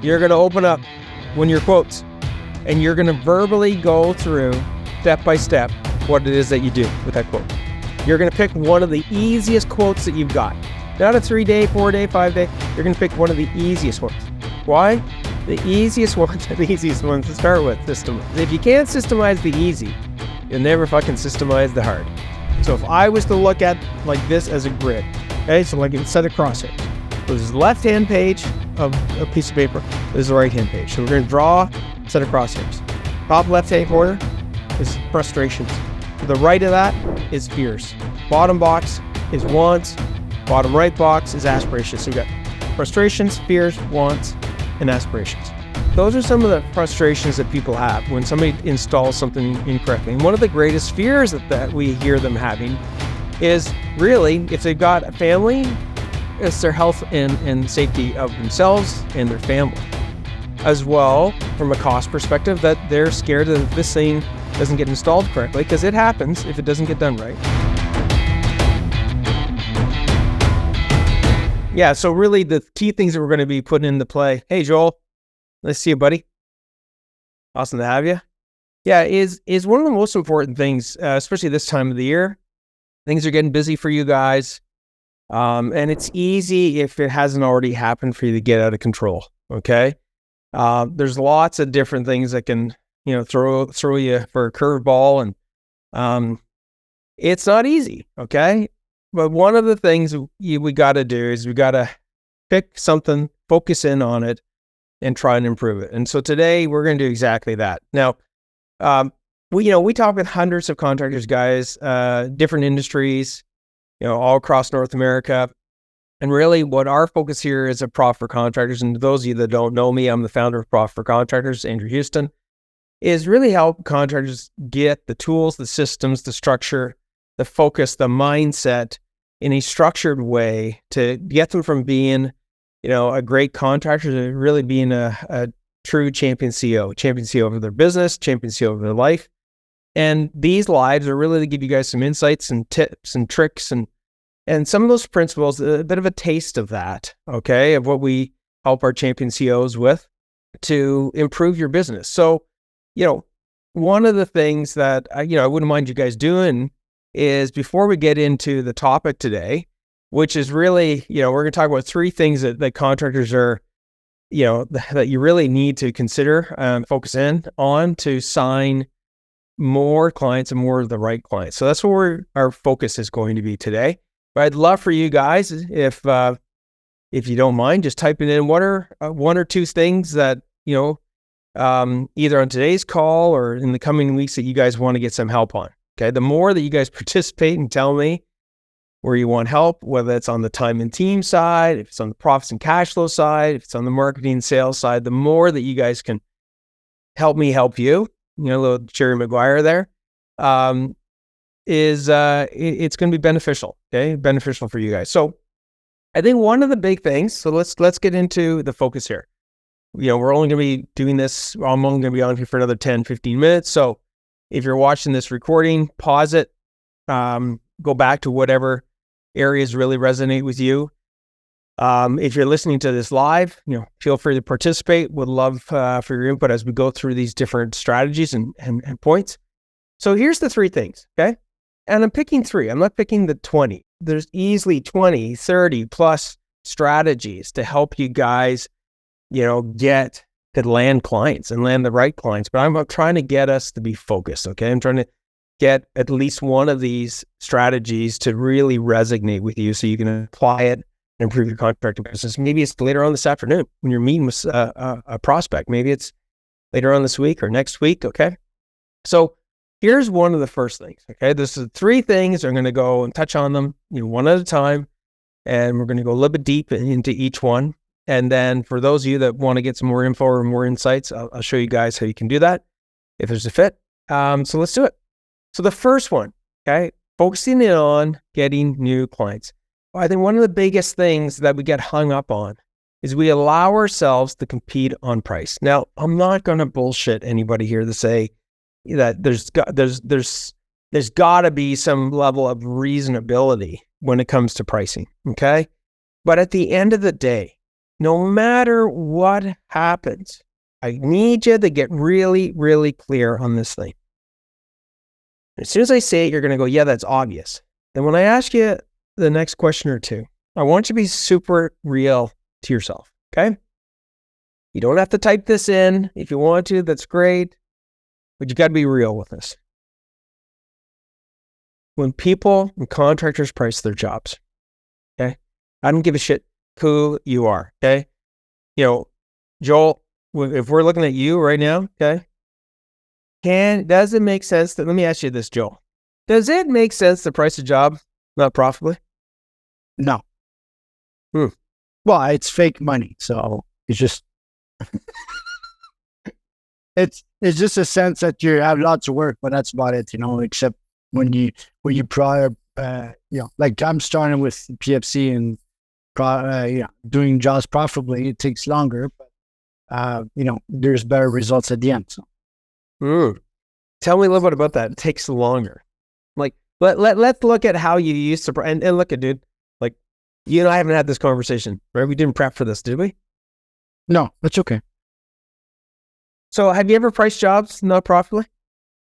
you're going to open up one of your quotes and you're going to verbally go through step by step what it is that you do with that quote. You're going to pick one of the easiest quotes that you've got. Not a 3-day, 4-day, 5-day. You're going to pick one of the easiest ones. Why? The easiest ones are the easiest ones to start with. Systemize. If you can't systemize the easy, you'll never fucking systemize the hard. So if I was to look at like this as a grid, okay, so like a set of crosshairs. This is the left-hand page of a piece of paper. This is the right-hand page. So we're going to draw a set of crosshairs. Top left-hand corner is frustrations. To the right of that is fears. Bottom box is wants. Bottom right box is aspirations. So we've got frustrations, fears, wants, and aspirations. Those are some of the frustrations that people have when somebody installs something incorrectly. And one of the greatest fears that we hear them having is really, if they've got a family, it's their health and safety of themselves and their family. As well, from a cost perspective, that they're scared that if this thing doesn't get installed correctly, because it happens if it doesn't get done right. Yeah, so really the key things that we're going to be putting into play. Hey, Joel, nice to see you, buddy. Awesome to have you. Yeah, is one of the most important things, especially this time of the year. Things are getting busy for you guys. And it's easy if it hasn't already happened for you to get out of control. Okay. There's lots of different things that can, throw you for a curveball, and it's not easy. Okay. But one of the things we got to do is we got to pick something, focus in on it, and try and improve it. And so today we're going to do exactly that. Now, we talk with hundreds of contractors, guys, different industries, all across North America. And really what our focus here is at Profit for Contractors, and those of you that don't know me, I'm the founder of Profit for Contractors, Andrew Houston, is really help contractors get the tools, the systems, the structure, the focus, the mindset in a structured way to get them from being, a great contractor to really being a true champion CEO of their business, champion CEO of their life. And these lives are really to give you guys some insights and tips and tricks and some of those principles, a bit of a taste of that, okay, of what we help our champion CEOs with to improve your business. So, one of the things that I wouldn't mind you guys doing is, before we get into the topic today, which is really, we're going to talk about 3 things that contractors are, that you really need to consider, focus in on to sign more clients and more of the right clients. So that's where our focus is going to be today. But I'd love for you guys, if you don't mind, just typing in what are 1 or 2 things that, either on today's call or in the coming weeks that you guys want to get some help on. Okay. The more that you guys participate and tell me where you want help, whether it's on the time and team side, if it's on the profits and cash flow side, if it's on the marketing and sales side, the more that you guys can help me help you, a little Jerry Maguire there, it's going to be beneficial. Okay. Beneficial for you guys. So I think one of the big things, so let's get into the focus here. We're only going to be doing this. I'm only going to be on here for another 10, 15 minutes. So if you're watching this recording, pause it, go back to whatever areas really resonate with you. If you're listening to this live, feel free to participate. Would love for your input as we go through these different strategies and points. So here's the 3 things, okay? And I'm picking 3. I'm not picking the 20. There's easily 20, 30 plus strategies to help you guys, get to land clients and land the right clients. But I'm trying to get us to be focused, okay? I'm trying to get at least one of these strategies to really resonate with you so you can apply it and improve your contracting business. Maybe it's later on this afternoon when you're meeting with a prospect. Maybe it's later on this week or next week, okay? So here's one of the first things, okay? This is 3 things. I'm going to go and touch on them, one at a time, and we're going to go a little bit deep into each one. And then for those of you that want to get some more info or more insights, I'll show you guys how you can do that if there's a fit. So let's do it. So the first one, okay, focusing in on getting new clients. I think one of the biggest things that we get hung up on is we allow ourselves to compete on price. Now, I'm not going to bullshit anybody here to say that there's got to be some level of reasonability when it comes to pricing, okay? But at the end of the day, no matter what happens, I need you to get really, really clear on this thing. As soon as I say it, you're going to go, yeah, that's obvious. Then when I ask you the next question or two, I want you to be super real to yourself, okay? You don't have to type this in. If you want to, that's great. But you got to be real with this. When contractors price their jobs, okay? I don't give a shit who you are, okay? Joel, if we're looking at you right now, okay? Does it make sense let me ask you this, Joel. Does it make sense to price a job not profitably? No. Well, it's fake money, so it's just it's just a sense that you have lots of work, but that's about it, except when you prior like I'm starting with PFC and doing jobs profitably, it takes longer, but there's better results at the end. So. Tell me a little bit about that. It takes longer. Like, let's look at how you used to, and look at, dude, like, you and I haven't had this conversation, right? We didn't prep for this, did we? No, that's okay. So have you ever priced jobs not profitably?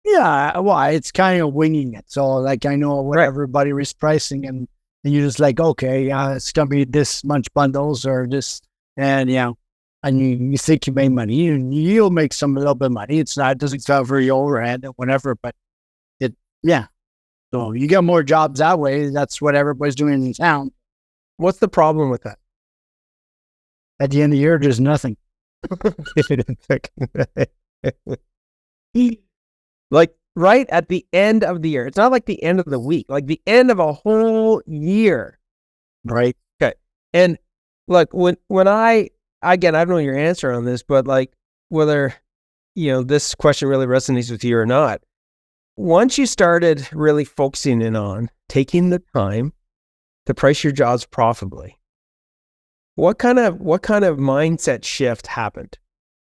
Yeah, well, it's kind of winging it. So like, I know what everybody is pricing, and you're just like, okay, it's going to be this much bundles or this, and and you think you made money, and you'll make a little bit of money. It doesn't cover your overhead or whatever, but so you get more jobs that way. That's what everybody's doing in town. What's the problem with that? At the end of the year, there's nothing. Like right at the end of the year. It's not like the end of the week, like the end of a whole year. Right. Okay. And look, when again, I don't know your answer on this, but like whether, this question really resonates with you or not. Once you started really focusing in on taking the time to price your jobs profitably, what kind of mindset shift happened?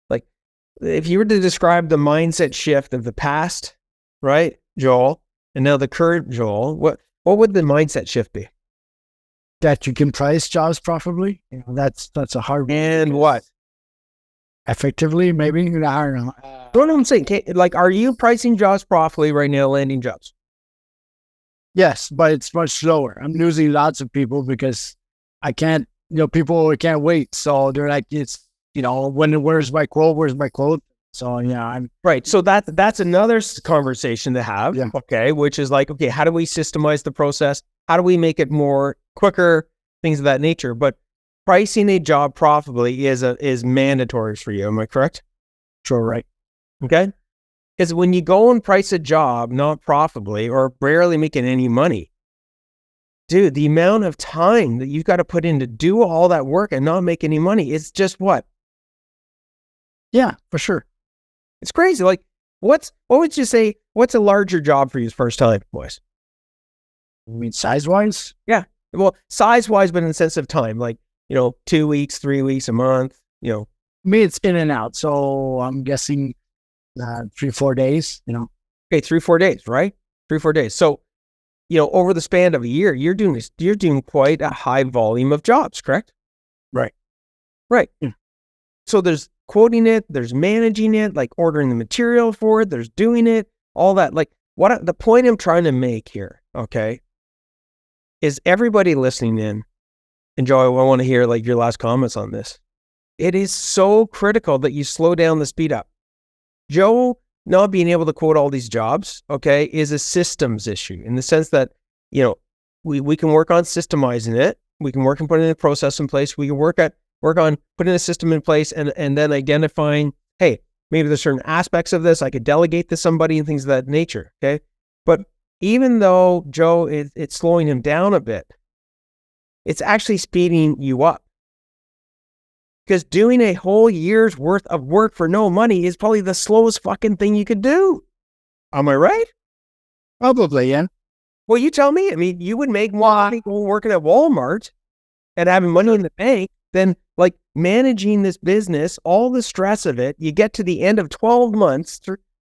Like, if you were to describe the mindset shift of the past, right, Joel, and now the current Joel, what would the mindset shift be? That you can price jobs profitably. That's a hard. And what? Effectively, maybe. I don't know. What I'm saying, like, are you pricing jobs profitably right now, landing jobs? Yes, but it's much slower. I'm losing lots of people because I can't. People can't wait. So they're like, it's where's my quote? So I'm right. So that's another conversation to have. Yeah. Okay, which is like, okay, how do we systemize the process? How do we make it more quicker? Things of that nature. But pricing a job profitably is mandatory for you. Am I correct? Sure, right. Okay. Because when you go and price a job not profitably or barely making any money, dude, the amount of time that you've got to put in to do all that work and not make any money is just what? Yeah, for sure. It's crazy. Like, what would you say? What's a larger job for you first time, boys? You mean size-wise? Yeah. Well, size-wise, but in the sense of time, like, 2 weeks, 3 weeks, a month, Me, it's in and out. So I'm guessing 3-4 days, Okay, 3-4 days, right? 3-4 days. So, over the span of a year, you're doing quite a high volume of jobs, correct? Right. Yeah. So there's quoting it, there's managing it, like ordering the material for it, there's doing it, all that. Like, the point I'm trying to make here, okay, is everybody listening in, and Joe, I want to hear like your last comments on this. It is so critical that you slow down the speed up. Joe not being able to quote all these jobs, okay, is a systems issue in the sense that, we can work on systemizing it. We can work on putting a process in place. We can work on putting a system in place and then identifying, hey, maybe there's certain aspects of this I could delegate to somebody and things of that nature, okay? But even though, Joe, it's slowing him down a bit, it's actually speeding you up. Because doing a whole year's worth of work for no money is probably the slowest fucking thing you could do. Am I right? Probably, yeah. Well, you tell me. I mean, you would make more money working at Walmart and having money in the bank than like managing this business, all the stress of it. You get to the end of 12 months,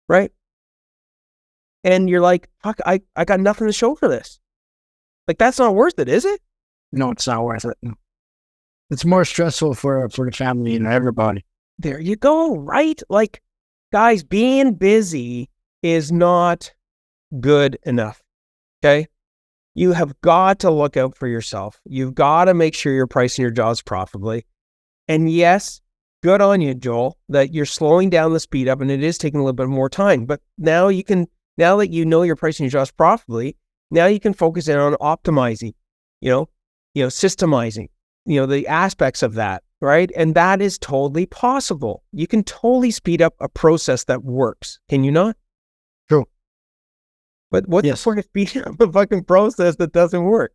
right? And you're like, fuck, I got nothing to show for this. Like, that's not worth it, is it? No, it's not worth it. No. It's more stressful for the family and everybody. There you go, right? Like, guys, being busy is not good enough, okay? You have got to look out for yourself. You've got to make sure you're pricing your jobs profitably. And yes, good on you, Joel, that you're slowing down the speed up and it is taking a little bit more time. But now that you know you're pricing your jobs profitably, now you can focus in on optimizing, systemizing, the aspects of that, right? And that is totally possible. You can totally speed up a process that works. Can you not? True. But what's the point of speeding up a fucking process that doesn't work?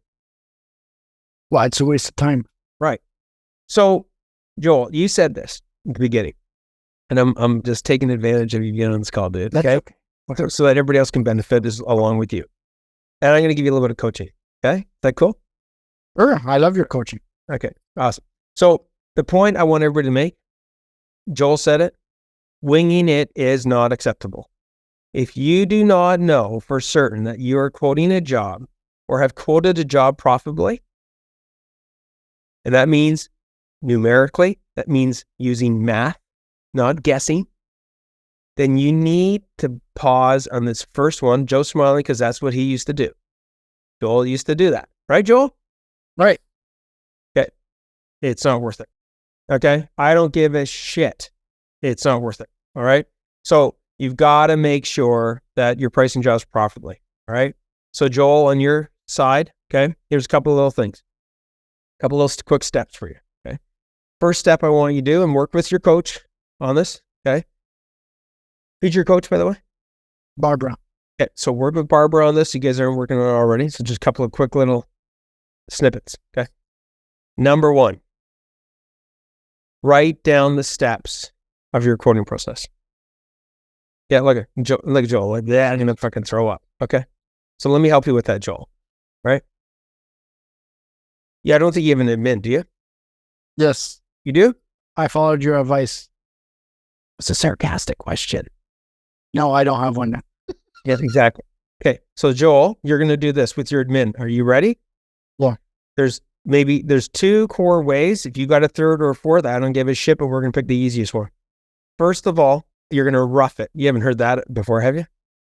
Well, it's a waste of time. Right. So, Joel, you said this at the beginning, and I'm just taking advantage of you getting on this call, dude. That's okay. So that everybody else can benefit along with you. And I'm going to give you a little bit of coaching. Okay. Is that cool? Sure. I love your coaching. Okay. Awesome. So the point I want everybody to make, Joel said it, winging it is not acceptable. If you do not know for certain that you are quoting a job or have quoted a job profitably, and that means numerically, that means using math, not guessing, then you need to pause on this first one. Joe's smiling because that's what he used to do. Joel used to do that. Right, Joel? Right. Okay. It's not worth it. Okay? I don't give a shit. It's not worth it. All right? So you've got to make sure that you're pricing jobs profitably. All right? So Joel, on your side, okay, here's a couple of little things. A couple of little quick steps for you. Okay? First step I want you to do, and work with your coach on this. Okay? Who's your coach, by the way? Barbara. Okay, so work with Barbara on this. You guys aren't working on it already. So just a couple of quick little snippets. Okay. Number one, write down the steps of your quoting process. Yeah, look at Joel. Like that, I'm gonna fucking throw up. Okay. So let me help you with that, Joel. Right? Yeah, I don't think you have an admin, do you? Yes. You do? I followed your advice. It's a sarcastic question. No, I don't have one. Yes, exactly. Okay. So Joel, you're going to do this with your admin. Are you ready? Yeah. There's two core ways. If you got a third or a fourth, I don't give a shit, but we're going to pick the easiest one. First of all, you're going to rough it. You haven't heard that before, have you?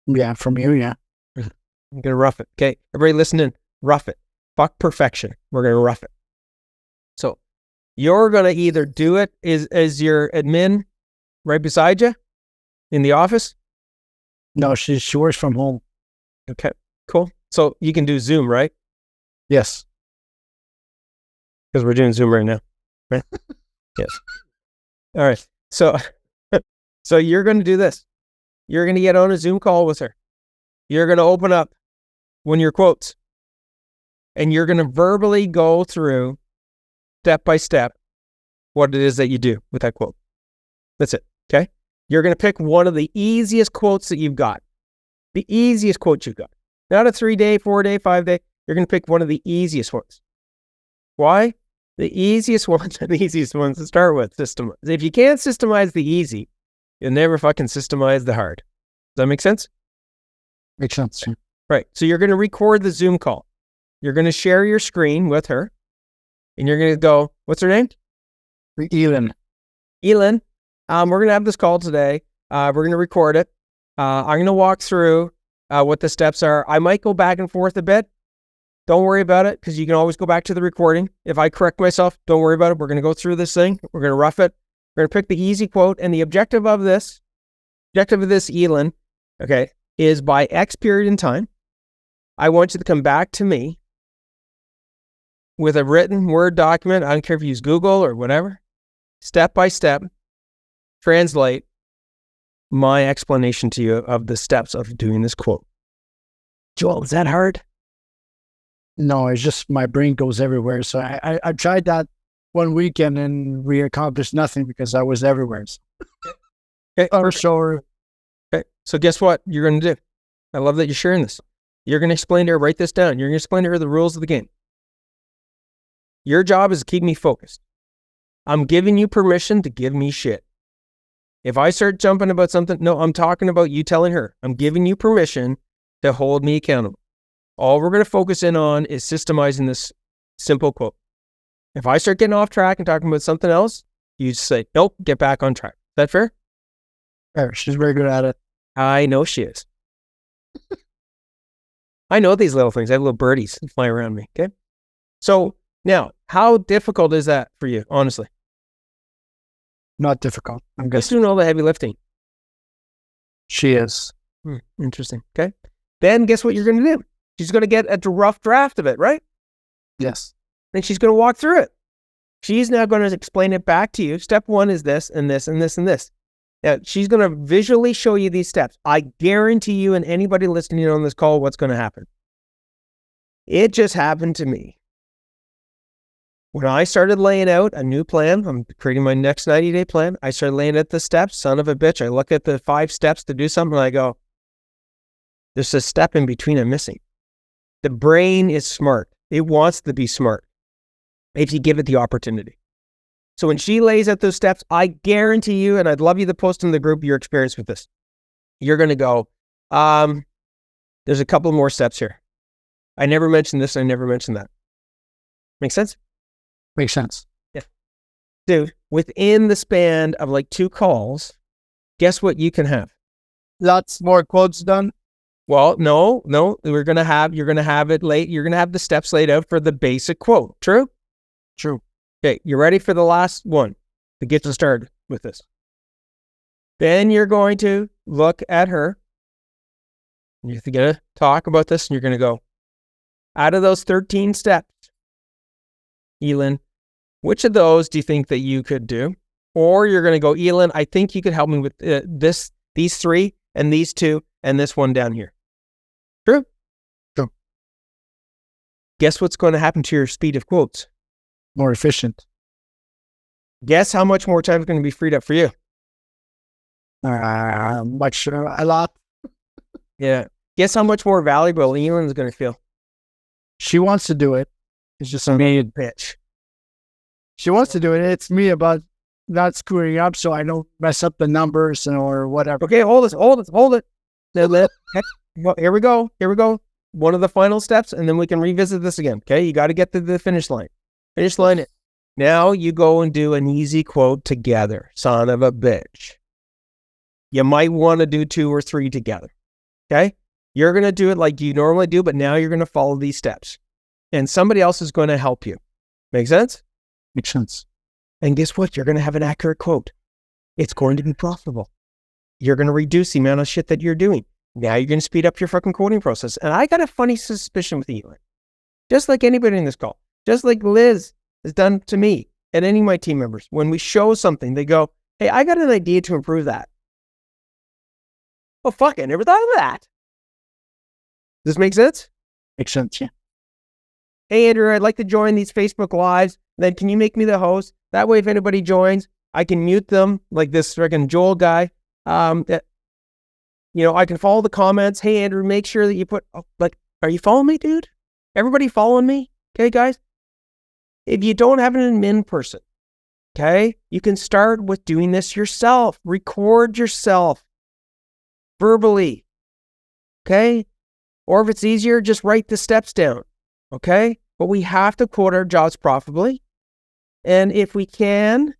Yeah, from you, yeah. You're going to rough it. Okay. Everybody listening, rough it. Fuck perfection. We're going to rough it. So you're going to either do it as your admin right beside you in the office. No, she works from home. Okay, cool. So you can do Zoom, right? Yes. Because we're doing Zoom right now, right? Yes. All right. So you're going to do this. You're going to get on a Zoom call with her. You're going to open up one of your quotes. And you're going to verbally go through step by step what it is that you do with that quote. That's it. Okay. You're going to pick one of the easiest quotes that you've got. The easiest quote you've got. Not a 3-day, 4-day, 5-day. You're going to pick one of the easiest ones. Why? The easiest ones are the easiest ones to start with. Systemize. If you can't systemize the easy, you'll never fucking systemize the hard. Does that make sense? Makes sense. Right. So you're going to record the Zoom call. You're going to share your screen with her. And you're going to go, what's her name? Elin. Elin. We're going to have this call today. We're going to record it. I'm going to walk through what the steps are. I might go back and forth a bit. Don't worry about it, because you can always go back to the recording. If I correct myself, don't worry about it. We're going to go through this thing. We're going to rough it. We're going to pick the easy quote. And the objective of this, Elin, okay, is by X period in time, I want you to come back to me with a written Word document. I don't care if you use Google or whatever. Step by step, translate my explanation to you of the steps of doing this quote. Joel, is that hard? No, it's just my brain goes everywhere. So I tried that one weekend and we accomplished nothing because I was everywhere. Okay, I'm sure. Okay, so guess what you're going to do? I love that you're sharing this. You're going to explain to her, write this down. You're going to explain to her the rules of the game. Your job is to keep me focused. I'm giving you permission to give me shit. If I start jumping about something, no, I'm talking about you telling her. I'm giving you permission to hold me accountable. All we're going to focus in on is systemizing this simple quote. If I start getting off track and talking about something else, you just say, nope, get back on track. Is that fair? Fair. She's very good at it. I know she is. I know these little things. I have little birdies that fly around me. Okay. So now, how difficult is that for you, honestly? Not difficult. I'm Just guessing doing all the heavy lifting. she is. Interesting. Okay. Then guess what you're going to do? She's going to get a rough draft of it, right? Yes. Then she's going to walk through it. She's now going to explain it back to you. Step 1 is this and this and this and this. Now, she's going to visually show you these steps. I guarantee you and anybody listening on this call what's going to happen. It just happened to me. When I started laying out a new plan, I'm creating my next 90-day plan. I started laying out the steps. Son of a bitch. I look at the 5 steps to do something and I go, there's a step in between I'm missing. The brain is smart. It wants to be smart if you give it the opportunity. So when she lays out those steps, I guarantee you, and I'd love you to post in the group your experience with this. You're going to go, there's a couple more steps here. I never mentioned this. I never mentioned that. Make sense? Makes sense. Yeah. Dude, within the span of like 2 calls, guess what you can have? Lots more quotes done. Well, no, you're going to have it late. You're going to have the steps laid out for the basic quote. True? True. Okay, you ready for the last one to get you started with this? Then you're going to look at her. You're going to talk about this and you're going to go, out of those 13 steps, Elin, which of those do you think that you could do? Or you're going to go, Elin, I think you could help me with these 3 and these 2 and this one down here. True? True. Guess what's going to happen to your speed of quotes? More efficient. Guess how much more time is going to be freed up for you? A lot. Yeah. Guess how much more valuable Elin is going to feel? She wants to do it. It's just Me, bitch. she wants to do it. It's me about not screwing up so I don't mess up the numbers or whatever. Okay, hold it. Well, here we go. One of the final steps, and then we can revisit this again. Okay, you got to get to the finish line. Finish line it. Now you go and do an easy quote together. Son of a bitch. You might want to do 2 or 3 together. Okay? You're going to do it like you normally do, but now you're going to follow these steps. And somebody else is going to help you. Make sense? Makes sense. And guess what? You're going to have an accurate quote. It's going to be profitable. You're going to reduce the amount of shit that you're doing. Now you're going to speed up your fucking quoting process. And I got a funny suspicion with Elin. Just like anybody in this call. Just like Liz has done to me and any of my team members. When we show something, they go, hey, I got an idea to improve that. Oh, fuck, I never thought of that. Does this make sense? Makes sense, yeah. Hey, Andrew, I'd like to join these Facebook Lives. Then can you make me the host? That way, if anybody joins, I can mute them like this freaking Joel guy. I can follow the comments. Hey, Andrew, make sure that you put, are you following me, dude? Everybody following me? Okay, guys? If you don't have an admin person, okay, you can start with doing this yourself. Record yourself verbally, okay? Or if it's easier, just write the steps down, okay? But we have to quote our jobs profitably. And if we can,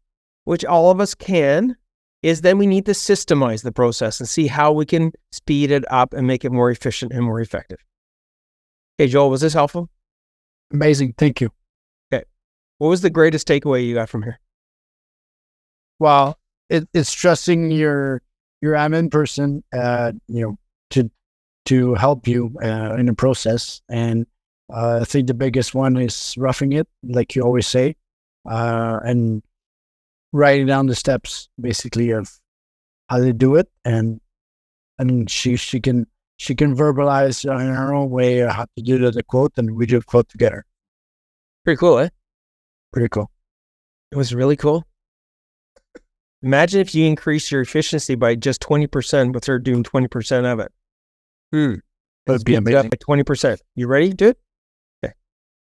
which all of us can, is then we need to systemize the process and see how we can speed it up and make it more efficient and more effective. Okay, Joel, was this helpful? Amazing. Thank you. What was the greatest takeaway you got from here? Well, it's trusting your admin person, to help you in the process. And I think the biggest one is roughing it, like you always say, and writing down the steps basically of how to do it, and she can verbalize in her own way how to do the quote, and we do a quote together. Pretty cool, eh? Pretty cool. It was really cool. Imagine if you increase your efficiency by just 20% with her doing 20% of it. That'd be amazing. By 20%. You ready, dude? Okay.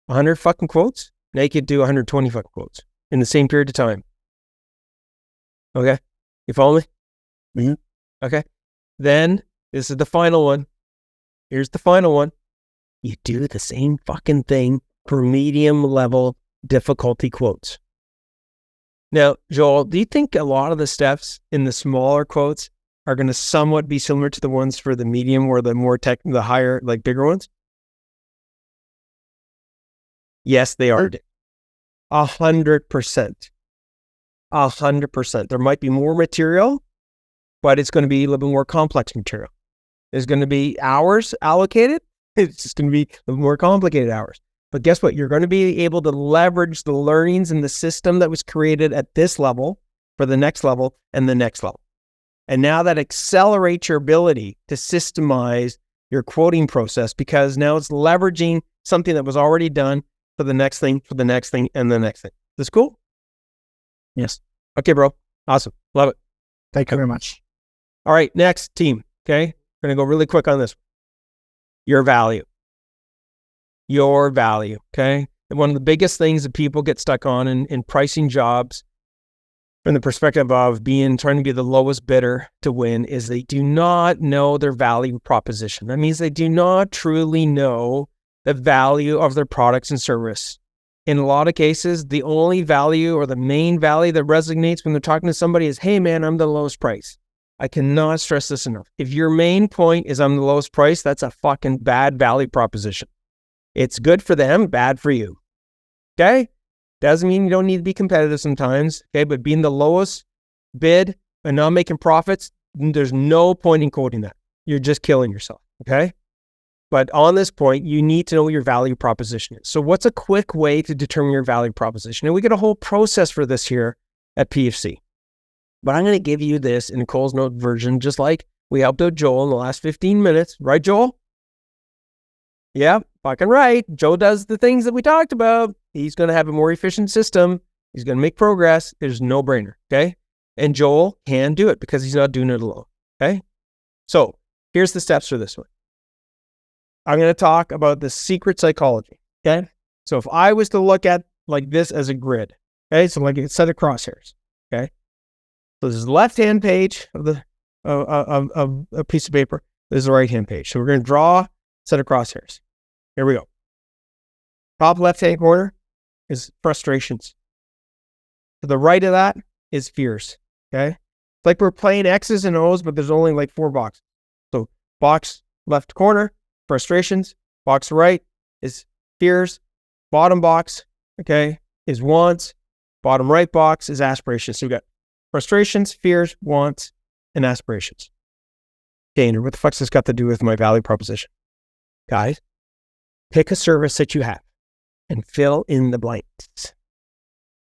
100 fucking quotes. Now you could do 120 fucking quotes in the same period of time. Okay. You follow me? Mm-hmm. Okay. Then this is the final one. Here's the final one. You do the same fucking thing for medium level difficulty quotes. Now, Joel, do you think a lot of the steps in the smaller quotes are going to somewhat be similar to the ones for the medium or the more the higher, like bigger ones? Yes, they are. 100%. 100%. There might be more material, but it's going to be a little bit more complex material. There's going to be hours allocated. It's just going to be a little more complicated hours. But guess what? You're going to be able to leverage the learnings in the system that was created at this level for the next level and the next level. And now that accelerates your ability to systemize your quoting process, because now it's leveraging something that was already done for the next thing, for the next thing, and the next thing. This cool? Yes. Okay, bro. Awesome. Love it. Thank you very much. All right, next team. Okay. We're going to go really quick on this. Your value. Your value. Okay. And one of the biggest things that people get stuck on in pricing jobs from the perspective of trying to be the lowest bidder to win is they do not know their value proposition. That means they do not truly know the value of their products and service. In a lot of cases, the only value or the main value that resonates when they're talking to somebody is, hey man, I'm the lowest price. I cannot stress this enough. If your main point is I'm the lowest price, that's a fucking bad value proposition. It's good for them, bad for you. Okay? Doesn't mean you don't need to be competitive sometimes. Okay? But being the lowest bid and not making profits, there's no point in quoting that. You're just killing yourself. Okay? But on this point, you need to know what your value proposition is. So what's a quick way to determine your value proposition? And we get a whole process for this here at PFC. But I'm going to give you this in Cole's Note version, just like we helped out Joel in the last 15 minutes. Right, Joel? Yeah, fucking right. Joe does the things that we talked about. He's going to have a more efficient system. He's going to make progress. There's no brainer, okay? And Joel can do it because he's not doing it alone, okay? So here's the steps for this one. I'm going to talk about the secret psychology, okay? So if I was to look at like this as a grid, okay? So like a set of crosshairs, okay? So this is the left-hand page of the of a piece of paper. This is the right-hand page. So we're going to draw a set of crosshairs. Here we go. Top left-hand corner is frustrations. To the right of that is fears, okay? It's like we're playing X's and O's, but there's only like 4 boxes. So box left corner, frustrations. Box right is fears. Bottom box, okay, is wants. Bottom right box is aspirations. So we got frustrations, fears, wants, and aspirations. Okay, Andrew, what the fuck's this got to do with my value proposition? Guys, pick a service that you have and fill in the blanks.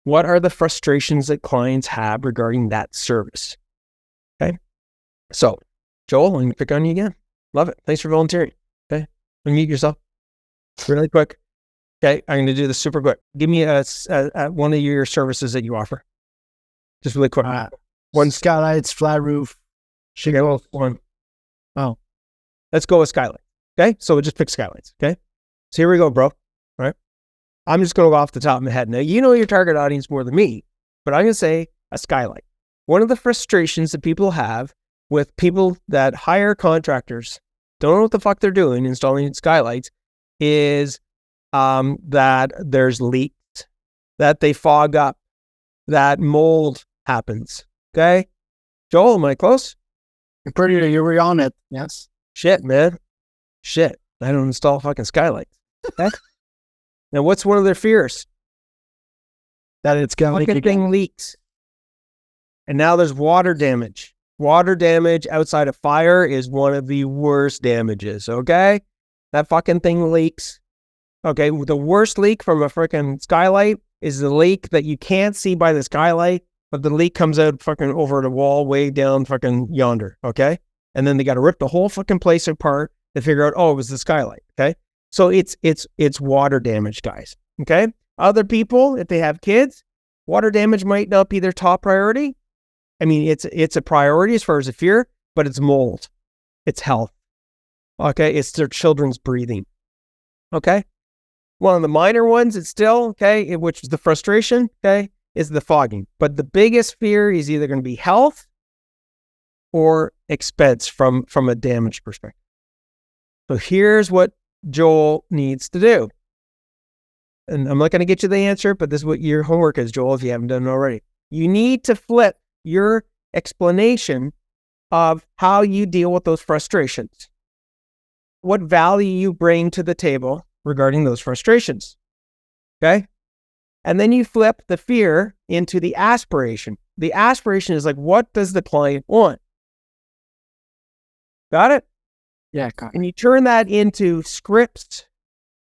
What are the frustrations that clients have regarding that service? Okay, so Joel, I'm going to pick on you again. Love it. Thanks for volunteering. Okay, unmute yourself really quick. Okay, I'm going to do this super quick. Give me one of your services that you offer. Just really quick. One skylights, flat roof. One. Oh. Let's go with skylight. Okay, so we'll just pick skylights. Okay, so here we go, bro. All right. I'm just going to go off the top of my head. Now, you know your target audience more than me, but I'm going to say a skylight. One of the frustrations that people have with people that hire contractors, don't know what the fuck they're doing installing skylights, is that there's leaks, that they fog up, that mold happens. Okay? Joel, am I close? You were on it. Yes. Shit, man. Shit. I don't install fucking skylights. Okay? Now, what's one of their fears? That it's going to leak. Thing leaks. And now there's water damage. Water damage outside of fire is one of the worst damages. Okay? That fucking thing leaks. Okay? The worst leak from a freaking skylight is the leak that you can't see by the skylight, but the leak comes out fucking over the wall way down fucking yonder. Okay? And then they got to rip the whole fucking place apart to figure out, oh, it was the skylight. Okay? So it's water damage, guys. Okay? Other people, if they have kids, water damage might not be their top priority. I mean, it's a priority as far as a fear, but it's mold. It's health. Okay? It's their children's breathing. Okay? One of the minor ones, it's still, okay, which is the frustration, okay, is the fogging. But the biggest fear is either going to be health or expense from a damage perspective. So here's what Joel needs to do. and I'm not going to get you the answer, but this is what your homework is, Joel, if you haven't done it already. You need to flip your explanation of how you deal with those frustrations. What value you bring to the table regarding those frustrations. Okay? And then you flip the fear into the aspiration. The aspiration is like, what does the client want? Got it? Yeah. Got it. And you turn that into scripts,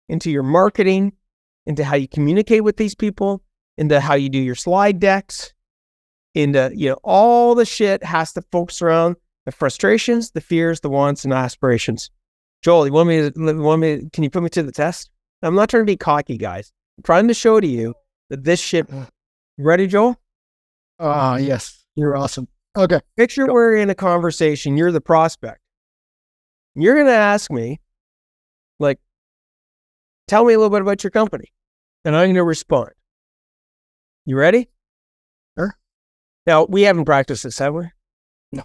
into your marketing, into how you communicate with these people, into how you do your slide decks, into, all the shit has to focus around the frustrations, the fears, the wants, and aspirations. Joel, can you put me to the test? I'm not trying to be cocky, guys. I'm trying to show to you that this shit. Ready, Joel? Yes. You're awesome. Okay. Picture we're in a conversation. You're the prospect. You're going to ask me, like, tell me a little bit about your company. And I'm going to respond. You ready? Sure. Now, we haven't practiced this, have we? No.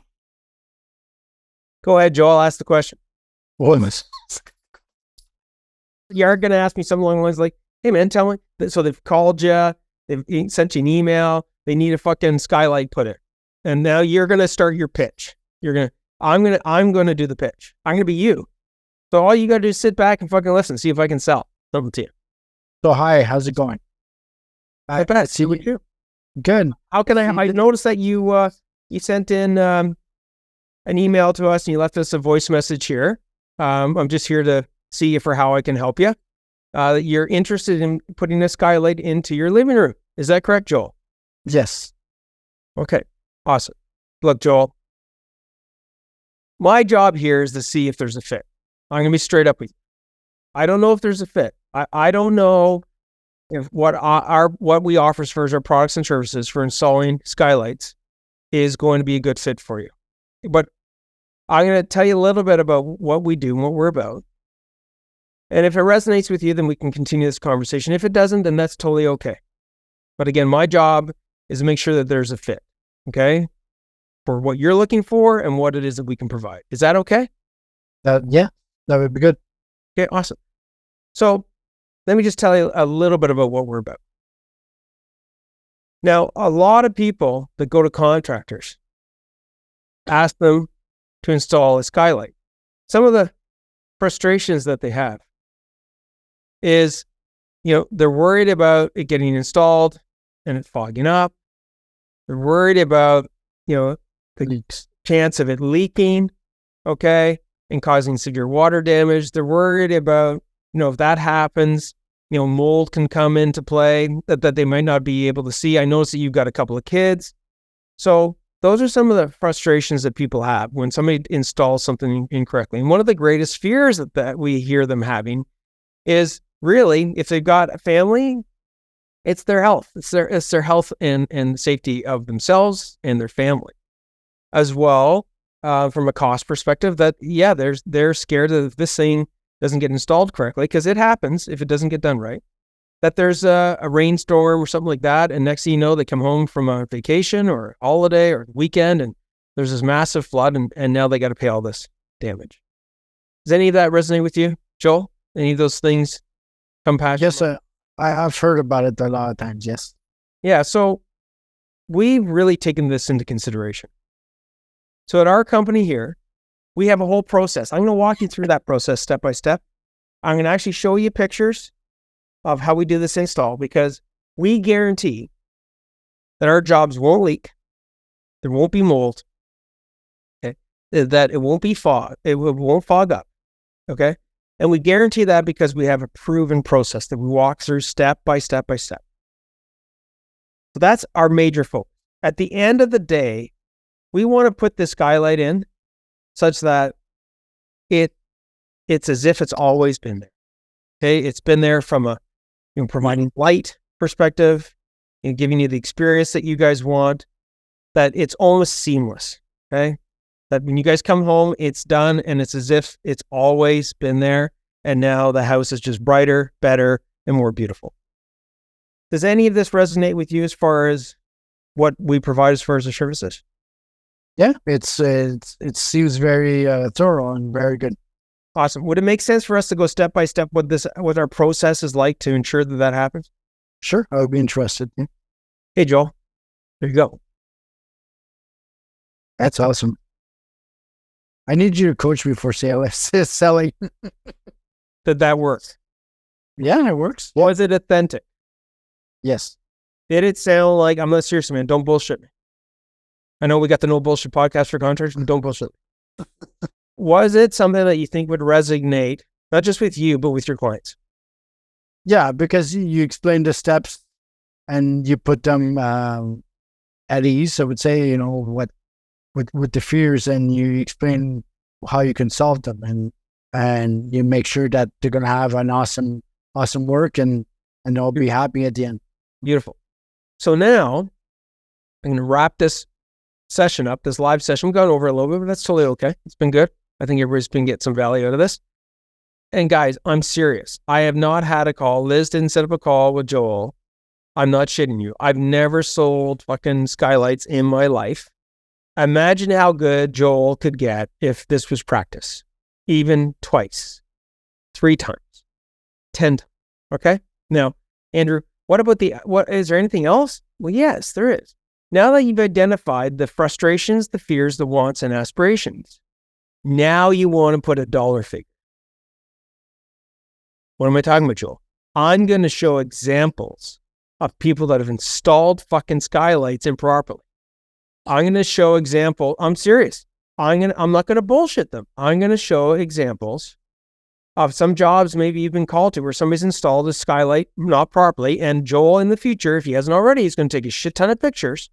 Go ahead, Joel. Ask the question. What? You're going to ask me something along the lines like, hey, man, tell me. So they've called you. They've sent you an email. They need a fucking skylight put in. And now you're going to start your pitch. I'm going to do the pitch. I'm going to be you. So all you got to do is sit back and fucking listen, see if I can sell something to you. So, hi, how's it going? I bet. See what you do. Good. How can I noticed that you sent in an email to us and you left us a voice message here. I'm just here to see for how I can help you. You're interested in putting a skylight into your living room. Is that correct, Joel? Yes. Okay. Awesome. Look, Joel, my job here is to see if there's a fit. I'm going to be straight up with you. I don't know if there's a fit. I don't know if what we offer as far as our products and services for installing skylights is going to be a good fit for you. But I'm going to tell you a little bit about what we do and what we're about. And if it resonates with you, then we can continue this conversation. If it doesn't, then that's totally okay. But again, my job is to make sure that there's a fit, okay, for what you're looking for and what it is that we can provide. Is that okay? Yeah, that would be good. Okay, awesome. So let me just tell you a little bit about what we're about. Now, a lot of people that go to contractors ask them to install a skylight. Some of the frustrations that they have is, they're worried about it getting installed and it fogging up. They're worried about, the chance of it leaking, okay, and causing severe water damage. They're worried about, if that happens, mold can come into play that they might not be able to see. I notice that you've got a couple of kids. So those are some of the frustrations that people have when somebody installs something incorrectly. And one of the greatest fears that we hear them having is really, if they've got a family, it's their health. It's their health and safety of themselves and their family. As well, from a cost perspective, that, they're scared that if this thing doesn't get installed correctly, because it happens if it doesn't get done right, that there's a rainstorm or something like that, and next thing you know, they come home from a vacation or a holiday or weekend, and there's this massive flood, and now they got to pay all this damage. Does any of that resonate with you, Joel? Any of those things come past? Yes, I've heard about it a lot of times, yes. Yeah, so we've really taken this into consideration. So at our company here, we have a whole process. I'm going to walk you through that process step by step. I'm going to actually show you pictures of how we do this install, because we guarantee that our jobs won't leak, there won't be mold, okay? That it won't be it won't fog up, okay? And we guarantee that because we have a proven process that we walk through step by step by step. So that's our major focus. At the end of the day, we want to put this skylight in such that it's as if it's always been there. Okay, it's been there from a providing light perspective, giving you the experience that you guys want. That it's almost seamless. Okay, that when you guys come home, it's done, and it's as if it's always been there. And now the house is just brighter, better, and more beautiful. Does any of this resonate with you as far as what we provide as far as the services? Yeah, it seems very thorough and very good. Awesome. Would it make sense for us to go step by step what our process is like to ensure that happens? Sure, I would be interested. Yeah. Hey, Joel, there you go. That's awesome. I need you to coach me for selling. Did that work? Yeah, it works. Was it authentic? Yes. Did it sound like, I'm not serious, man, don't bullshit me. I know we got the No Bullshit podcast for contractors, but don't bullshit me. Was it something that you think would resonate, not just with you, but with your clients? Yeah, because you explain the steps and you put them at ease. I would say, you know, what with the fears, and you explain how you can solve them, and you make sure that they're going to have an awesome work, and they'll be happy at the end. Beautiful. So now I'm going to wrap this session up, this live session. We've gone over a little bit, but that's totally okay. It's been good. I think everybody's been getting some value out of this. And guys, I'm serious. I have not had a call. Liz didn't set up a call with Joel. I'm not shitting you. I've never sold fucking skylights in my life. Imagine how good Joel could get if this was practice. Even twice, 3 times, 10 times. Okay? Now, Andrew, what is there anything else? Well, yes, there is. Now that you've identified the frustrations, the fears, the wants, and aspirations, now you want to put a dollar figure. What am I talking about, Joel? I'm going to show examples of people that have installed fucking skylights improperly. I'm going to show I'm serious. I'm not going to bullshit them. I'm going to show examples of some jobs maybe you've been called to where somebody's installed a skylight not properly, and Joel in the future, if he hasn't already, he's going to take a shit ton of pictures.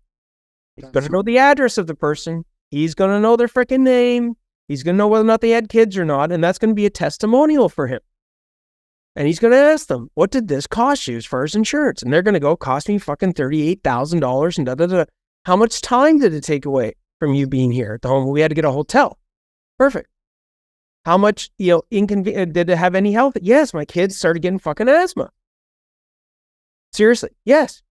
He's going to know the address of the person. He's going to know their freaking name. He's going to know whether or not they had kids or not, and that's going to be a testimonial for him. And he's going to ask them, what did this cost you as far as insurance? And they're going to go, cost me fucking $38,000 and da-da-da. How much time did it take away from you being here at the home? We had to get a hotel. Perfect. How much, did it have any health? Yes, my kids started getting fucking asthma. Seriously, yes.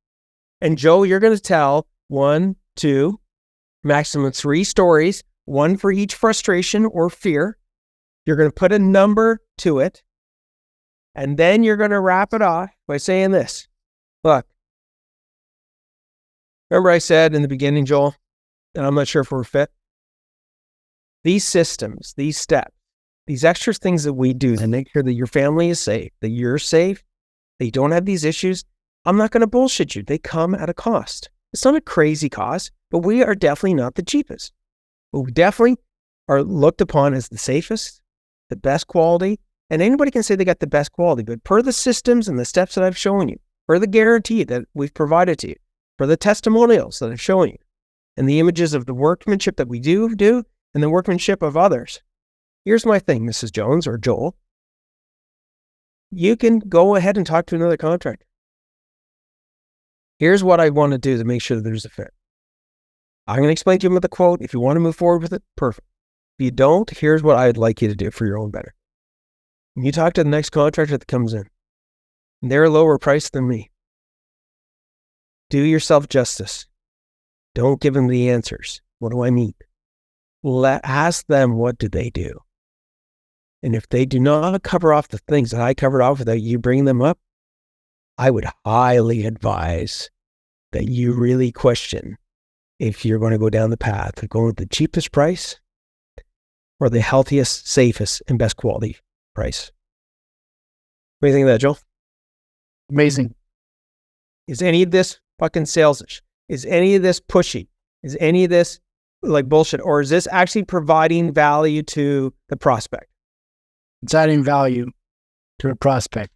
And Joe, you're going to tell 1, 2, maximum 3 stories, 1 for each frustration or fear. You're going to put a number to it. And then you're going to wrap it off by saying this. Look, remember I said in the beginning, Joel, and I'm not sure if we're fit, these systems, these steps, these extra things that we do to make sure that your family is safe, that you're safe, that you don't have these issues, I'm not going to bullshit you. They come at a cost. It's not a crazy cost, but we are definitely not the cheapest. But we definitely are looked upon as the safest, the best quality, and anybody can say they got the best quality, but per the systems and the steps that I've shown you, per the guarantee that we've provided to you, for the testimonials that I've shown you, and the images of the workmanship that we do, and the workmanship of others. Here's my thing, Mrs. Jones or Joel. You can go ahead and talk to another contractor. Here's what I want to do to make sure that there's a fit. I'm going to explain to you with the quote. If you want to move forward with it, perfect. If you don't, here's what I'd like you to do for your own better. When you talk to the next contractor that comes in, and they're lower priced than me, do yourself justice. Don't give them the answers. What do I mean? Ask them, what do they do? And if they do not cover off the things that I covered off without you bringing them up, I would highly advise that you really question if you're going to go down the path of going with the cheapest price or the healthiest, safest, and best quality price. What do you think of that, Joel? Amazing. Is any of this fucking salesish? Is any of this pushy? Is any of this like bullshit? Or is this actually providing value to the prospect? It's adding value to a prospect.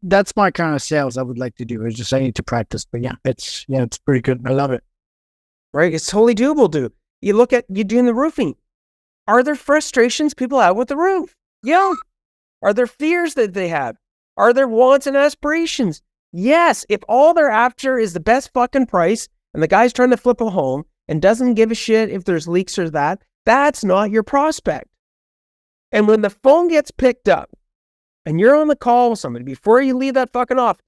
That's my kind of sales I would like to do. It's just I need to practice. But it's pretty good. I love it. Right? It's totally doable, dude. You look at you doing the roofing. Are there frustrations people have with the roof? Yeah. Are there fears that they have? Are there wants and aspirations? Yes. If all they're after is the best fucking price and the guy's trying to flip a home and doesn't give a shit if there's leaks or that's not your prospect. And when the phone gets picked up and you're on the call with somebody before you leave that fucking office,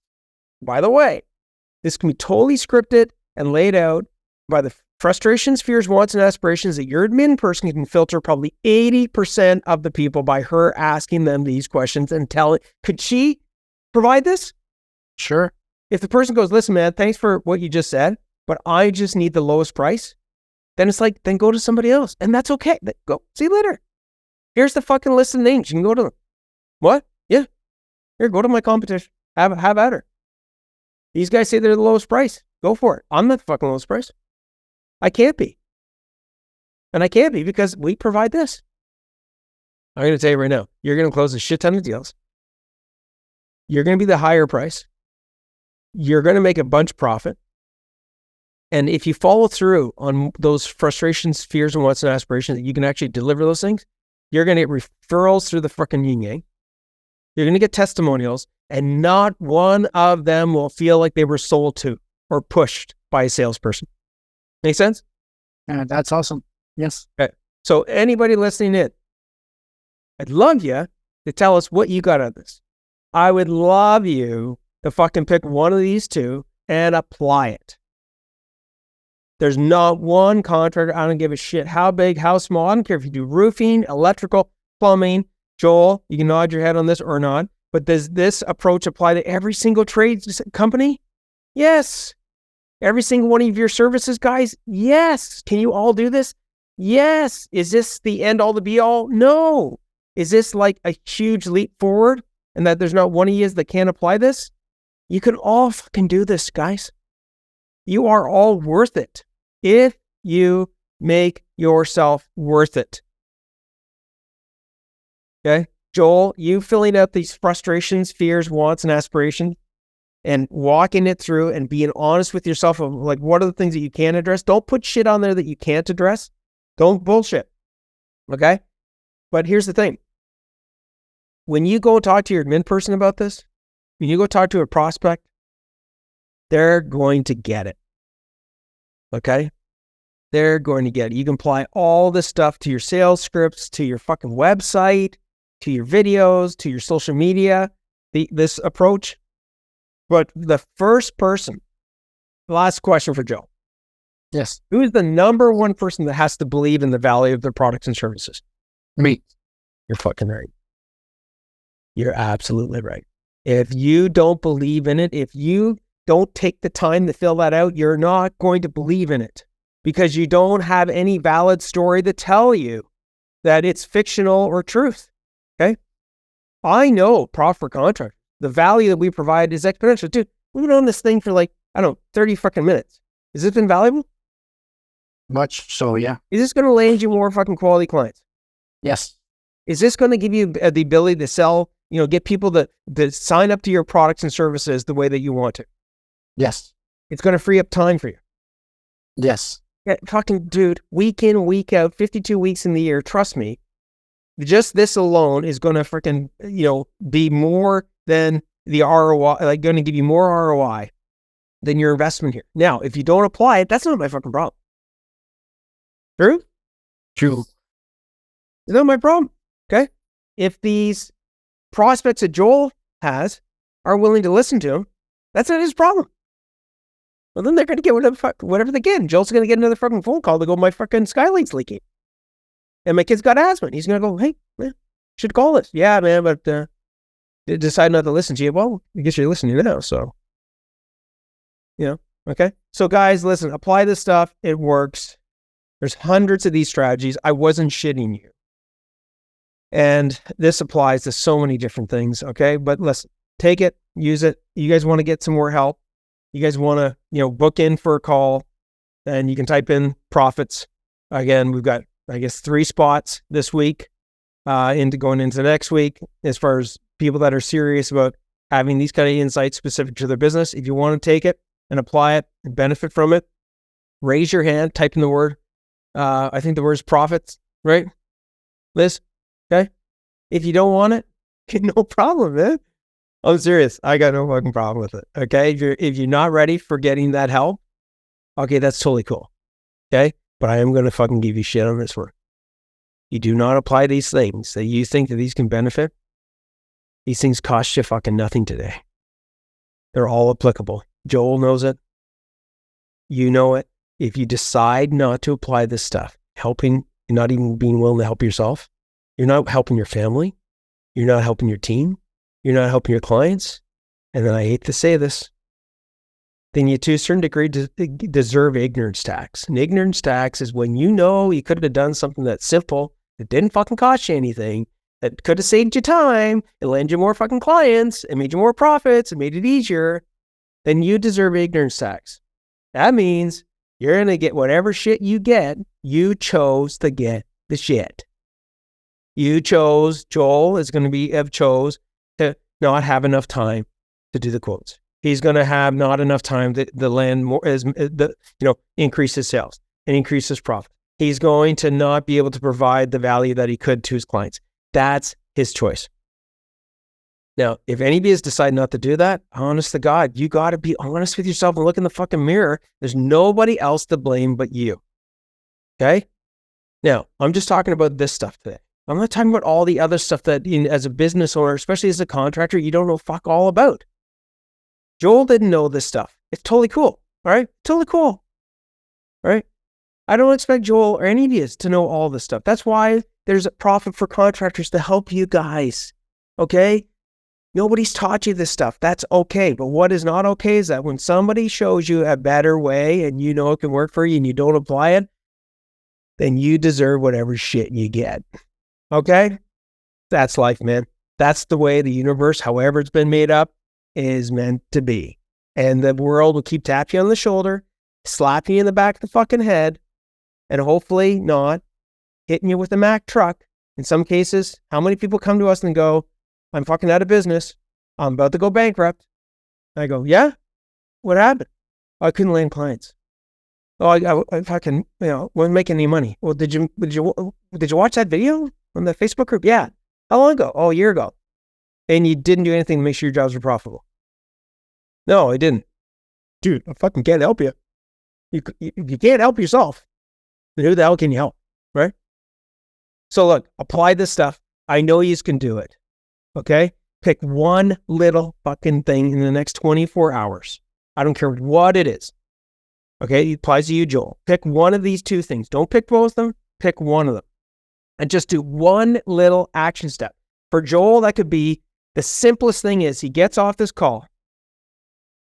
by the way, this can be totally scripted and laid out by the frustrations, fears, wants, and aspirations that your admin person can filter probably 80% of the people by her asking them these questions and telling, could she provide this? Sure. If the person goes, listen, man, thanks for what you just said, but I just need the lowest price, then it's like, then go to somebody else. And that's okay. Go, see you later. Here's the fucking list of names. You can go to them. What? Yeah. Here, go to my competition. Have at her. These guys say they're the lowest price. Go for it. I'm not the fucking lowest price. I can't be. And I can't be because we provide this. I'm going to tell you right now, you're going to close a shit ton of deals. You're going to be the higher price. You're going to make a bunch of profit. And if you follow through on those frustrations, fears, and wants and aspirations, that you can actually deliver those things, you're going to get referrals through the freaking yin yang. You're going to get testimonials, and not one of them will feel like they were sold to or pushed by a salesperson. Make sense? Yeah, that's awesome. Yes. Okay. So anybody listening in, I'd love you to tell us what you got out of this. I would love you to fucking pick one of these two and apply it. There's not one contractor, I don't give a shit how big, how small. I don't care if you do roofing, electrical, plumbing. Joel, you can nod your head on this or not, but does this approach apply to every single trade company? Yes. Every single one of your services guys? Yes. Can you all do this? Yes. Is this the end all, the be all? No. Is this like a huge leap forward and that there's not one of you that can't apply this? You can all fucking do this, guys. You are all worth it if you make yourself worth it. Okay? Joel, you filling out these frustrations, fears, wants, and aspirations and walking it through and being honest with yourself of like, what are the things that you can address? Don't put shit on there that you can't address. Don't bullshit. Okay? But here's the thing. When you go talk to your admin person about this, when you go talk to a prospect, they're going to get it. Okay? They're going to get it. You can apply all this stuff to your sales scripts, to your fucking website, to your videos, to your social media, this approach. But the first person, last question for Joe. Yes. Who is the number one person that has to believe in the value of their products and services? Me. You're fucking right. You're absolutely right. If you don't believe in it, if you don't take the time to fill that out, you're not going to believe in it because you don't have any valid story to tell you that it's fictional or truth. Okay? I know proper contract. The value that we provide is exponential. Dude, we've been on this thing for like, 30 fucking minutes. Has this been valuable? Much so, yeah. Is this going to land you more fucking quality clients? Yes. Is this going to give you the ability to sell, get people that sign up to your products and services the way that you want to? Yes. It's going to free up time for you. Yes. Yeah, fucking dude, week in, week out, 52 weeks in the year, trust me, just this alone is going to freaking, be more than the ROI, like going to give you more ROI than your investment here. Now, if you don't apply it, that's not my fucking problem. True? True. It's not my problem. Okay? If these prospects that Joel has are willing to listen to him, that's not his problem. Well, then they're going to get whatever they get. And Joel's going to get another fucking phone call to go, my fucking skylights leaking. And my kid's got asthma. And he's going to go, hey, man, should call this. Yeah, man, but decide not to listen to you. Well, I guess you're listening now, so. Okay? So guys, listen, apply this stuff. It works. There's hundreds of these strategies. I wasn't shitting you. And this applies to so many different things, okay? But listen, take it, use it. You guys want to get some more help? You guys want to, book in for a call, and you can type in profits. Again, we've got, 3 spots this week going into next week as far as people that are serious about having these kind of insights specific to their business. If you want to take it and apply it and benefit from it, raise your hand, type in the word. I think the word is profits, right? Liz? Okay? If you don't want it, no problem, man. I'm serious. I got no fucking problem with it. Okay? If you're not ready for getting that help, okay, that's totally cool. Okay? But I am going to fucking give you shit on this one. You do not apply these things that you think that these can benefit. These things cost you fucking nothing today. They're all applicable. Joel knows it. You know it. if you decide not to apply this stuff, helping, not even being willing to help yourself, you're not helping your family, you're not helping your team, you're not helping your clients, and then I hate to say this, then you, to a certain degree, deserve ignorance tax. And ignorance tax is when you know you could have done something that's simple, that didn't fucking cost you anything, that could have saved you time, it landed you more fucking clients, it made you more profits, it made it easier, then you deserve ignorance tax. That means you're going to get whatever shit you get. You chose to get the shit. You chose, Joel is going to have chose to not have enough time to do the quotes. He's going to have not enough time to land more, increase his sales and increase his profit. He's going to not be able to provide the value that he could to his clients. That's his choice. Now, if anybody has decided not to do that, honest to God, you got to be honest with yourself and look in the fucking mirror. There's nobody else to blame but you. Okay? Now, I'm just talking about this stuff today. I'm not talking about all the other stuff that as a business owner, especially as a contractor, you don't know fuck all about. Joel didn't know this stuff. It's totally cool. All right? Totally cool. All right? I don't expect Joel or any of you to know all this stuff. That's why there's a profit for contractors to help you guys. Okay? Nobody's taught you this stuff. That's okay. But what is not okay is that when somebody shows you a better way and you know it can work for you and you don't apply it, then you deserve whatever shit you get. Okay? That's life, man. That's the way the universe, however it's been made up, is meant to be. And the world will keep tapping you on the shoulder, slapping you in the back of the fucking head, and hopefully not hitting you with a Mack truck. In some cases, how many people come to us and go, I'm fucking out of business. I'm about to go bankrupt. I go, yeah? What happened? I couldn't land clients. Oh, I fucking, wasn't making any money. Well, did you watch that video on the Facebook group? Yeah. How long ago? Oh, a year ago. And you didn't do anything to make sure your jobs were profitable. No, I didn't. Dude, I fucking can't help you. You can't help yourself. Then who the hell can you help? Right? So look, apply this stuff. I know you can do it. Okay? Pick one little fucking thing in the next 24 hours. I don't care what it is. Okay? It applies to you, Joel. Pick one of these two things. Don't pick both of them. Pick one of them. And just do one little action step. For Joel, that could be the simplest thing is he gets off this call,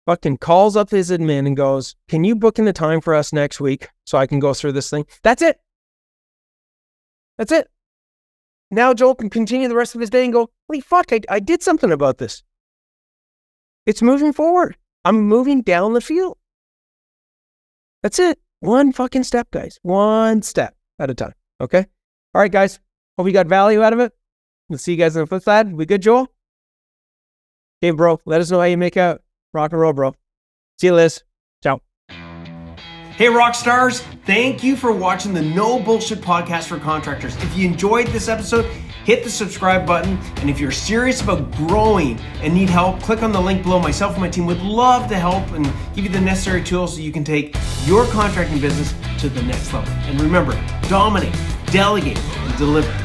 fucking calls up his admin and goes, can you book in the time for us next week so I can go through this thing? That's it. That's it. Now Joel can continue the rest of his day and go, holy fuck, I did something about this. It's moving forward. I'm moving down the field. That's it. One fucking step, guys. One step at a time. Okay? All right, guys. Hope you got value out of it. We'll see you guys on the flip side. We good, Joel? Hey, bro. Let us know how you make out. Rock and roll, bro. See you, Liz. Ciao. Hey, rock stars. Thank you for watching the No Bullshit Podcast for Contractors. If you enjoyed this episode, hit the subscribe button. And if you're serious about growing and need help, click on the link below. Myself and my team would love to help and give you the necessary tools so you can take your contracting business to the next level. And remember, dominate, delegate, and deliver.